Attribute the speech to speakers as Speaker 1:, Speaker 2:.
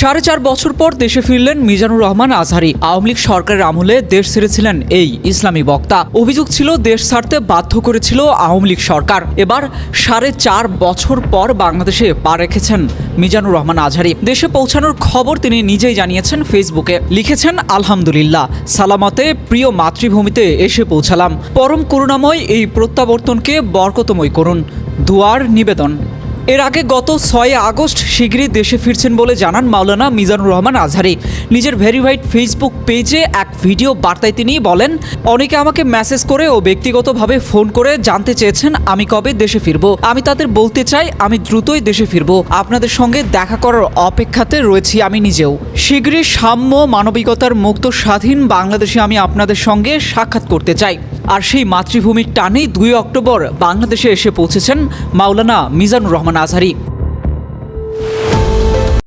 Speaker 1: 4.5 বছর পর দেশে ফিরলেন মিজানুর রহমান আজহারী। আওয়ামী লীগ সরকারের আমলে দেশ ছেড়েছিলেন এই ইসলামী বক্তা। অভিযোগ ছিল দেশ ছাড়তে বাধ্য করেছিল আওয়ামী লীগ সরকার। এবার 4.5 বছর পর বাংলাদেশে পা রেখেছেন মিজানুর রহমান আজহারী। দেশে পৌঁছানোর খবর তিনি নিজেই জানিয়েছেন ফেসবুকে। লিখেছেন, আলহামদুলিল্লাহ, সালামতে প্রিয় মাতৃভূমিতে এসে পৌঁছালাম। পরম করুণাময় এই প্রত্যাবর্তনকে বরকতময় করুন, দুয়ার নিবেদন। এর আগে গত 6 আগস্ট শিগগিরই দেশে ফিরছেন বলে জানান মাওলানা মিজানুর রহমান আজহারী। নিজের ভেরিফাইড ফেসবুক পেজে এক ভিডিও বার্তায় তিনি বলেন, অনেকে আমাকে মেসেজ করে ও ব্যক্তিগতভাবে ফোন করে জানতে চেয়েছেন আমি কবে দেশে ফিরব। আমি তাদের বলতে চাই আমি দ্রুতই দেশে ফিরব। আপনাদের সঙ্গে দেখা করার অপেক্ষাতে রয়েছি আমি নিজেও। শিগগিরই সাম্য, মানবিকতার মুক্ত, স্বাধীন বাংলাদেশে আমি আপনাদের সঙ্গে সাক্ষাৎ করতে চাই। আর সেই মাতৃভূমির টানেই 2 অক্টোবর বাংলাদেশে এসে পৌঁছেছেন মাওলানা মিজানুর রহমান আজহারী।